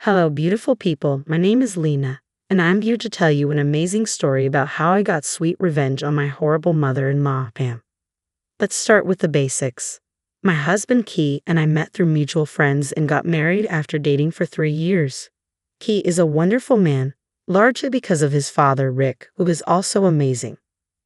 Hello, beautiful people. My name is Lena, and I'm here to tell you an amazing story about how I got sweet revenge on my horrible mother-in-law, Pam. Let's start with the basics. My husband, Key, and I met through mutual friends and got married after dating for 3 years. Key is a wonderful man, largely because of his father, Rick, who is also amazing.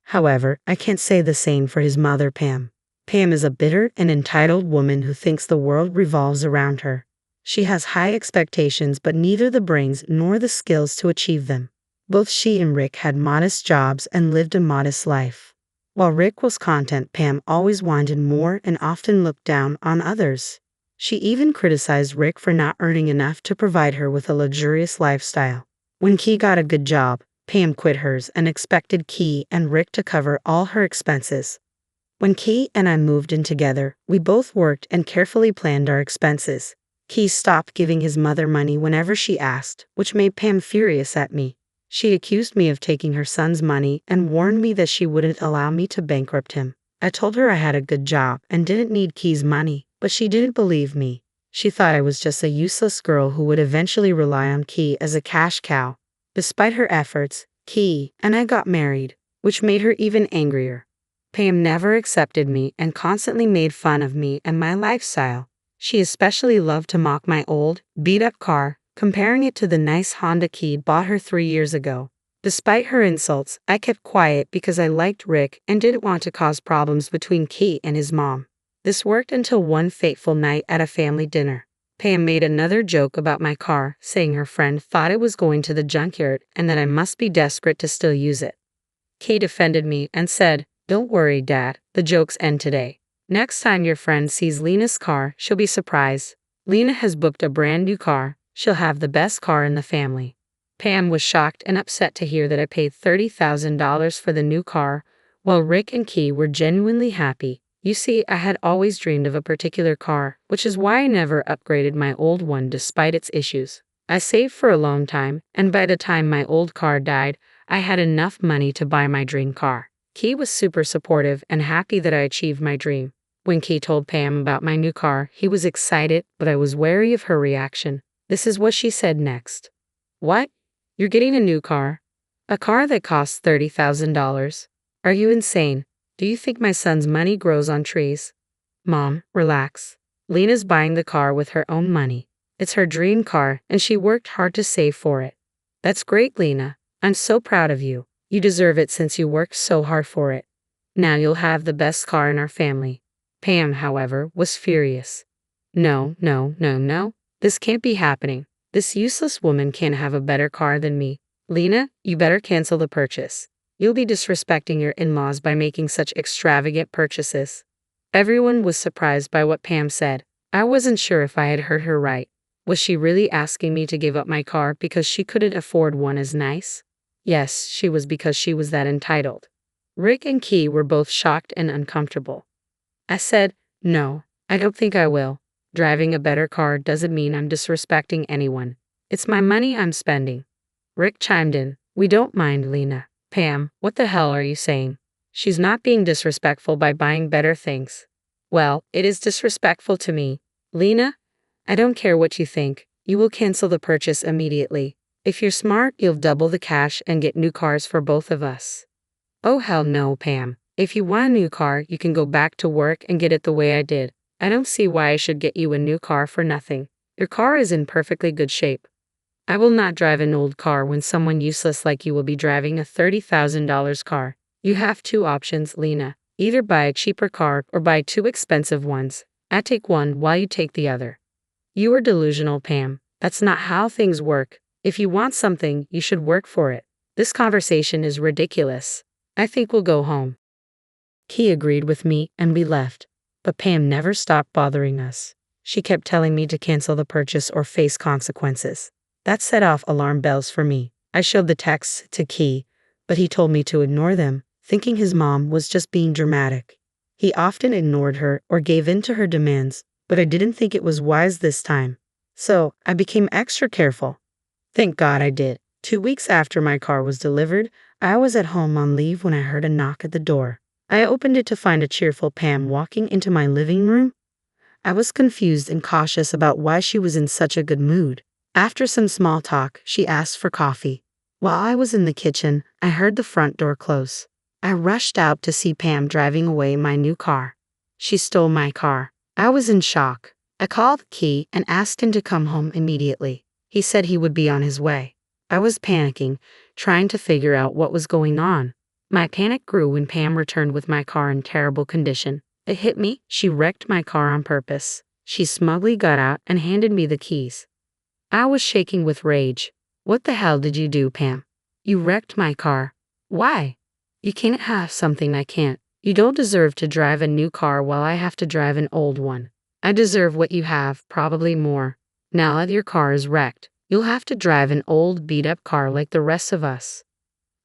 However, I can't say the same for his mother, Pam. Pam is a bitter and entitled woman who thinks the world revolves around her. She has high expectations but neither the brains nor the skills to achieve them. Both she and Rick had modest jobs and lived a modest life. While Rick was content, Pam always wanted more and often looked down on others. She even criticized Rick for not earning enough to provide her with a luxurious lifestyle. When Key got a good job, Pam quit hers and expected Key and Rick to cover all her expenses. When Key and I moved in together, we both worked and carefully planned our expenses. Key stopped giving his mother money whenever she asked, which made Pam furious at me. She accused me of taking her son's money and warned me that she wouldn't allow me to bankrupt him. I told her I had a good job and didn't need Key's money, but she didn't believe me. She thought I was just a useless girl who would eventually rely on Key as a cash cow. Despite her efforts, Key and I got married, which made her even angrier. Pam never accepted me and constantly made fun of me and my lifestyle. She especially loved to mock my old, beat-up car, comparing it to the nice Honda Key bought her 3 years ago. Despite her insults, I kept quiet because I liked Rick and didn't want to cause problems between Key and his mom. This worked until one fateful night at a family dinner. Pam made another joke about my car, saying her friend thought it was going to the junkyard and that I must be desperate to still use it. Key defended me and said, "Don't worry, Dad, the jokes end today. Next time your friend sees Lena's car, she'll be surprised. Lena has booked a brand new car. She'll have the best car in the family." Pam was shocked and upset to hear that I paid $30,000 for the new car, while Rick and Key were genuinely happy. You see, I had always dreamed of a particular car, which is why I never upgraded my old one despite its issues. I saved for a long time, and by the time my old car died, I had enough money to buy my dream car. Key was super supportive and happy that I achieved my dream. When Key told Pam about my new car, he was excited, but I was wary of her reaction. This is what she said next. "What? You're getting a new car? A car that costs $30,000? Are you insane? Do you think my son's money grows on trees?" "Mom, relax. Lena's buying the car with her own money. It's her dream car, and she worked hard to save for it." "That's great, Lena. I'm so proud of you. You deserve it since you worked so hard for it. Now you'll have the best car in our family." Pam, however, was furious. No. This can't be happening. This useless woman can't have a better car than me. Lena, you better cancel the purchase. You'll be disrespecting your in-laws by making such extravagant purchases. Everyone was surprised by what Pam said. I wasn't sure if I had heard her right. Was she really asking me to give up my car because she couldn't afford one as nice? Yes, she was, because she was that entitled. Rick and Key were both shocked and uncomfortable. I said, "No, I don't think I will. Driving a better car doesn't mean I'm disrespecting anyone. It's my money I'm spending." Rick chimed in, "We don't mind, Lena." "Pam, what the hell are you saying? She's not being disrespectful by buying better things." "Well, it is disrespectful to me. Lena, I don't care what you think. You will cancel the purchase immediately. If you're smart, you'll double the cash and get new cars for both of us." "Oh hell no, Pam. If you want a new car, you can go back to work and get it the way I did. I don't see why I should get you a new car for nothing. Your car is in perfectly good shape. I will not drive an old car when someone useless like you will be driving a $30,000 car. You have two options, Lena. Either buy a cheaper car or buy two expensive ones. I take one while you take the other." "You are delusional, Pam. That's not how things work. If you want something, you should work for it. This conversation is ridiculous. I think we'll go home." Key agreed with me and we left, but Pam never stopped bothering us. She kept telling me to cancel the purchase or face consequences. That set off alarm bells for me. I showed the texts to Key, but he told me to ignore them, thinking his mom was just being dramatic. He often ignored her or gave in to her demands, but I didn't think it was wise this time. So I became extra careful. Thank God I did. 2 weeks after my car was delivered, I was at home on leave when I heard a knock at the door. I opened it to find a cheerful Pam walking into my living room. I was confused and cautious about why she was in such a good mood. After some small talk, she asked for coffee. While I was in the kitchen, I heard the front door close. I rushed out to see Pam driving away in my new car. She stole my car. I was in shock. I called Key and asked him to come home immediately. He said he would be on his way. I was panicking, trying to figure out what was going on. My panic grew when Pam returned with my car in terrible condition. It hit me. She wrecked my car on purpose. She smugly got out and handed me the keys. I was shaking with rage. What the hell did you do, Pam? You wrecked my car. Why? You can't have something I can't. You don't deserve to drive a new car while I have to drive an old one. I deserve what you have, probably more. Now that your car is wrecked, you'll have to drive an old beat-up car like the rest of us.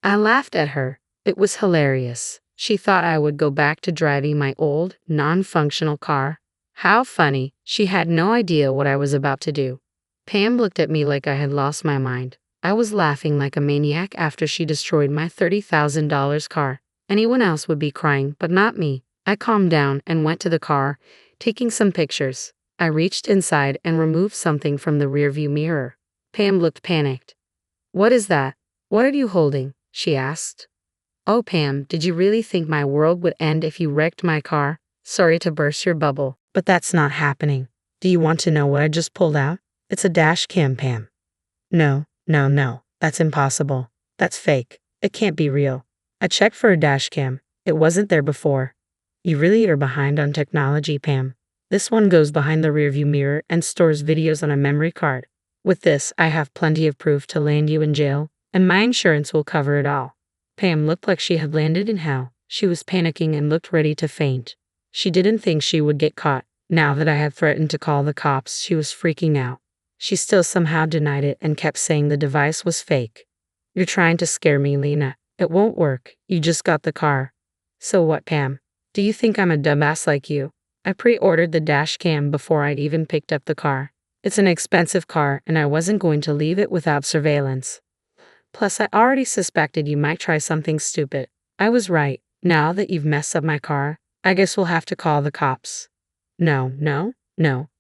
I laughed at her. It was hilarious. She thought I would go back to driving my old, non-functional car. How funny. She had no idea what I was about to do. Pam looked at me like I had lost my mind. I was laughing like a maniac after she destroyed my $30,000 car. Anyone else would be crying, but not me. I calmed down and went to the car, taking some pictures. I reached inside and removed something from the rearview mirror. Pam looked panicked. What is that? What are you holding? She asked. Oh, Pam, did you really think my world would end if you wrecked my car? Sorry to burst your bubble, but that's not happening. Do you want to know what I just pulled out? It's a dash cam, Pam. No, that's impossible. That's fake. It can't be real. I checked for a dash cam. It wasn't there before. You really are behind on technology, Pam. This one goes behind the rearview mirror and stores videos on a memory card. With this, I have plenty of proof to land you in jail, and my insurance will cover it all. Pam looked like she had landed in hell. She was panicking and looked ready to faint. She didn't think she would get caught. Now that I had threatened to call the cops, she was freaking out. She still somehow denied it and kept saying the device was fake. You're trying to scare me, Lena. It won't work. You just got the car. So what, Pam? Do you think I'm a dumbass like you? I pre-ordered the dash cam before I'd even picked up the car. It's an expensive car and I wasn't going to leave it without surveillance. Plus, I already suspected you might try something stupid. I was right. Now that you've messed up my car, I guess we'll have to call the cops. No,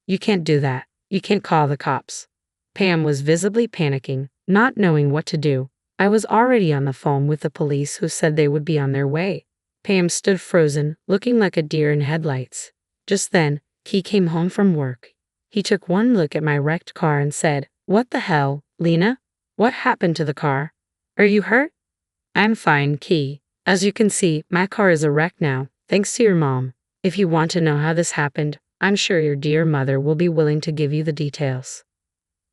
you can't do that. You can't call the cops. Pam was visibly panicking, not knowing what to do. I was already on the phone with the police who said they would be on their way. Pam stood frozen, looking like a deer in headlights. Just then, Key came home from work. He took one look at my wrecked car and said, What the hell, Lena? What happened to the car? Are you hurt? I'm fine, Key. As you can see, my car is a wreck now, thanks to your mom. If you want to know how this happened, I'm sure your dear mother will be willing to give you the details.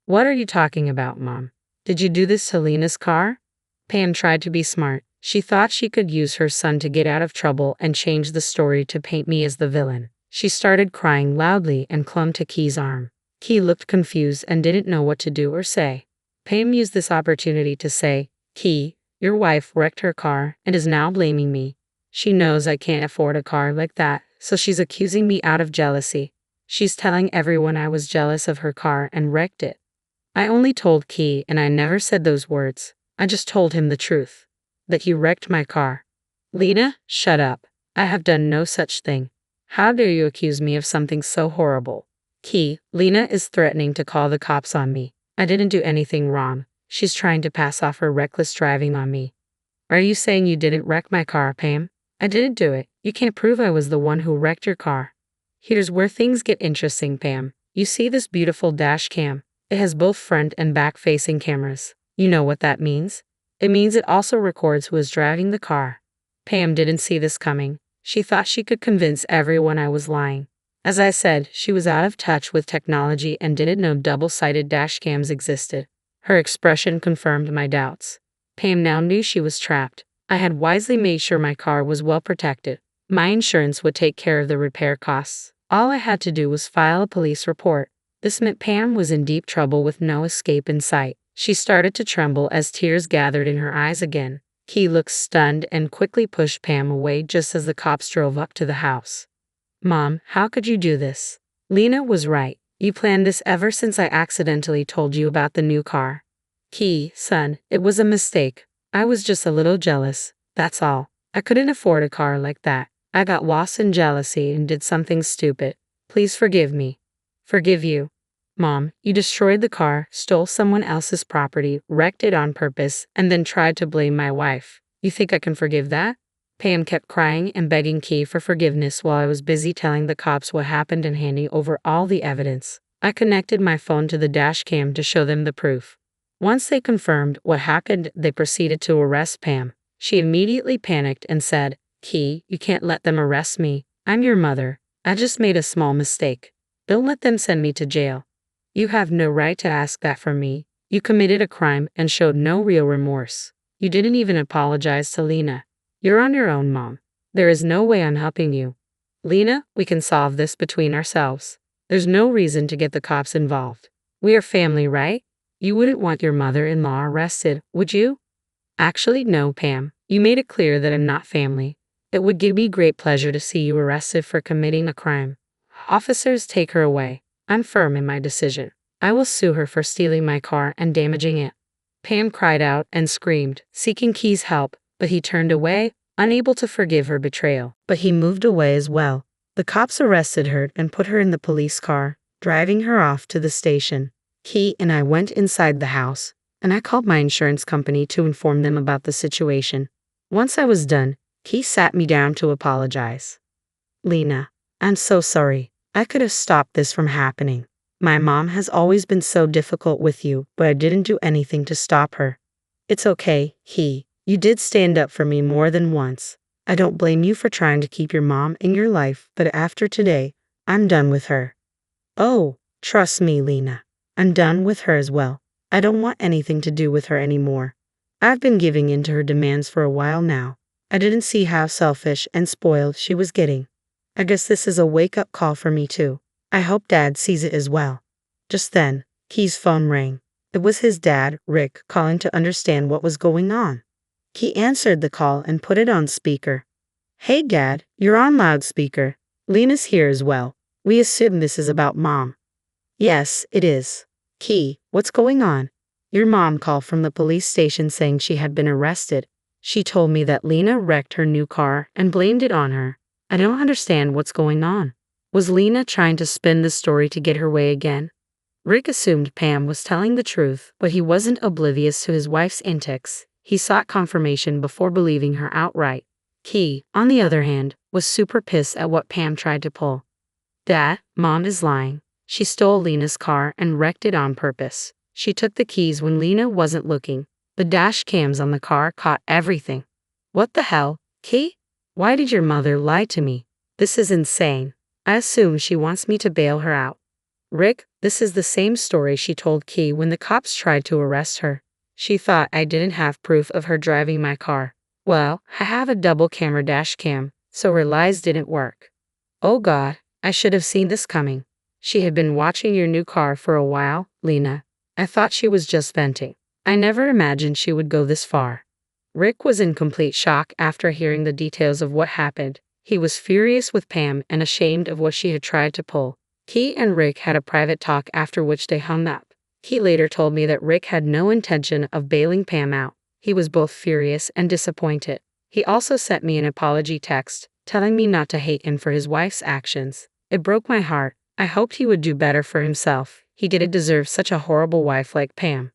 What are you talking about, Mom? Did you do this to Lena's car? Pam tried to be smart. She thought she could use her son to get out of trouble and change the story to paint me as the villain. She started crying loudly and clung to Key's arm. Key looked confused and didn't know what to do or say. Pam used this opportunity to say, Key, your wife wrecked her car and is now blaming me. She knows I can't afford a car like that, so she's accusing me out of jealousy. She's telling everyone I was jealous of her car and wrecked it. I only told Key and I never said those words. I just told him the truth. That you wrecked my car. Lena, shut up. I have done no such thing. How dare you accuse me of something so horrible? Key, Lena is threatening to call the cops on me. I didn't do anything wrong. She's trying to pass off her reckless driving on me. Are you saying you didn't wreck my car, Pam? I didn't do it. You can't prove I was the one who wrecked your car. Here's where things get interesting, Pam. You see this beautiful dash cam? It has both front and back-facing cameras. You know what that means? It means it also records who is driving the car. Pam didn't see this coming. She thought she could convince everyone I was lying. As I said, she was out of touch with technology and didn't know double-sided dash cams existed. Her expression confirmed my doubts. Pam now knew she was trapped. I had wisely made sure my car was well protected. My insurance would take care of the repair costs. All I had to do was file a police report. This meant Pam was in deep trouble with no escape in sight. She started to tremble as tears gathered in her eyes again. Key looked stunned and quickly pushed Pam away just as the cops drove up to the house. Mom, how could you do this? Lena was right. You planned this ever since I accidentally told you about the new car. Key, son, it was a mistake. I was just a little jealous, that's all. I couldn't afford a car like that. I got lost in jealousy and did something stupid. Please forgive me. Forgive you. Mom, you destroyed the car, stole someone else's property, wrecked it on purpose, and then tried to blame my wife. You think I can forgive that? Pam kept crying and begging Key for forgiveness while I was busy telling the cops what happened and handing over all the evidence. I connected my phone to the dash cam to show them the proof. Once they confirmed what happened, they proceeded to arrest Pam. She immediately panicked and said, "Key, you can't let them arrest me. I'm your mother. I just made a small mistake. Don't let them send me to jail." "You have no right to ask that from me. You committed a crime and showed no real remorse. You didn't even apologize to Lena. You're on your own, Mom. There is no way I'm helping you. Lena, we can solve this between ourselves. There's no reason to get the cops involved. We are family, right? You wouldn't want your mother-in-law arrested, would you?" "Actually, no, Pam. You made it clear that I'm not family. It would give me great pleasure to see you arrested for committing a crime. Officers, take her away. I'm firm in my decision. I will sue her for stealing my car and damaging it." Pam cried out and screamed, seeking Key's help, but he turned away, unable to forgive her betrayal. But he moved away as well. The cops arrested her and put her in the police car, driving her off to the station. Key and I went inside the house, and I called my insurance company to inform them about the situation. Once I was done, Key sat me down to apologize. "Lena, I'm so sorry. I could have stopped this from happening. My mom has always been so difficult with you, but I didn't do anything to stop her." "It's okay, Key. You did stand up for me more than once. I don't blame you for trying to keep your mom in your life, but after today, I'm done with her." "Oh, trust me, Lena. I'm done with her as well. I don't want anything to do with her anymore. I've been giving in to her demands for a while now. I didn't see how selfish and spoiled she was getting. I guess this is a wake-up call for me too. I hope Dad sees it as well." Just then, Key's phone rang. It was his dad, Rick, calling to understand what was going on. Key answered the call and put it on speaker. "Hey, Dad, you're on loudspeaker. Lena's here as well. We assume this is about Mom." "Yes, it is. Key, what's going on?" "Your mom called from the police station saying she had been arrested. She told me that Lena wrecked her new car and blamed it on her. I don't understand what's going on. Was Lena trying to spin the story to get her way again?" Rick assumed Pam was telling the truth, but he wasn't oblivious to his wife's antics. He sought confirmation before believing her outright. Key, on the other hand, was super pissed at what Pam tried to pull. "Dad, Mom is lying. She stole Lena's car and wrecked it on purpose. She took the keys when Lena wasn't looking. The dash cams on the car caught everything." "What the hell, Key? Why did your mother lie to me? This is insane. I assume she wants me to bail her out." "Rick, this is the same story she told Key when the cops tried to arrest her. She thought I didn't have proof of her driving my car. Well, I have a double camera dash cam, so her lies didn't work." "Oh God, I should have seen this coming. She had been watching your new car for a while, Lena. I thought she was just venting. I never imagined she would go this far." Rick was in complete shock after hearing the details of what happened. He was furious with Pam and ashamed of what she had tried to pull. Key and Rick had a private talk after which they hung up. Key later told me that Rick had no intention of bailing Pam out. He was both furious and disappointed. He also sent me an apology text, telling me not to hate him for his wife's actions. It broke my heart. I hoped he would do better for himself. He didn't deserve such a horrible wife like Pam.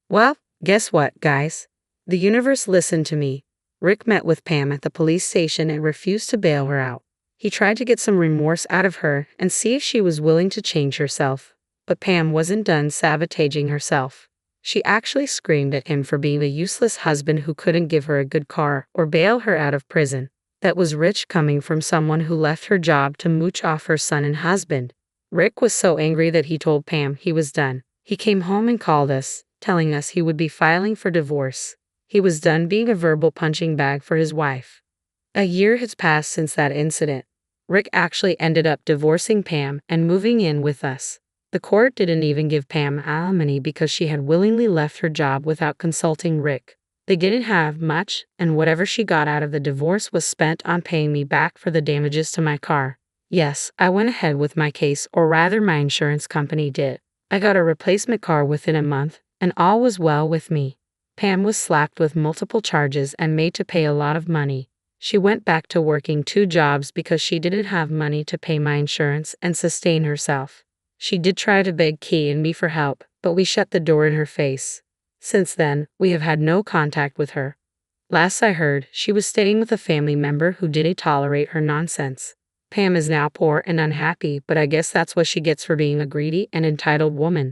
Well, guess what, guys? The universe listened to me. Rick met with Pam at the police station and refused to bail her out. He tried to get some remorse out of her and see if she was willing to change herself. But Pam wasn't done sabotaging herself. She actually screamed at him for being a useless husband who couldn't give her a good car or bail her out of prison. That was rich coming from someone who left her job to mooch off her son and husband. Rick was so angry that he told Pam he was done. He came home and called us, telling us he would be filing for divorce. He was done being a verbal punching bag for his wife. A year has passed since that incident. Rick actually ended up divorcing Pam and moving in with us. The court didn't even give Pam alimony because she had willingly left her job without consulting Rick. They didn't have much, and whatever she got out of the divorce was spent on paying me back for the damages to my car. Yes, I went ahead with my case, or rather my insurance company did. I got a replacement car within a month, and all was well with me. Pam was slapped with multiple charges and made to pay a lot of money. She went back to working 2 jobs because she didn't have money to pay my insurance and sustain herself. She did try to beg Key and me for help, but we shut the door in her face. Since then, we have had no contact with her. Last I heard, she was staying with a family member who didn't tolerate her nonsense. Pam is now poor and unhappy, but I guess that's what she gets for being a greedy and entitled woman.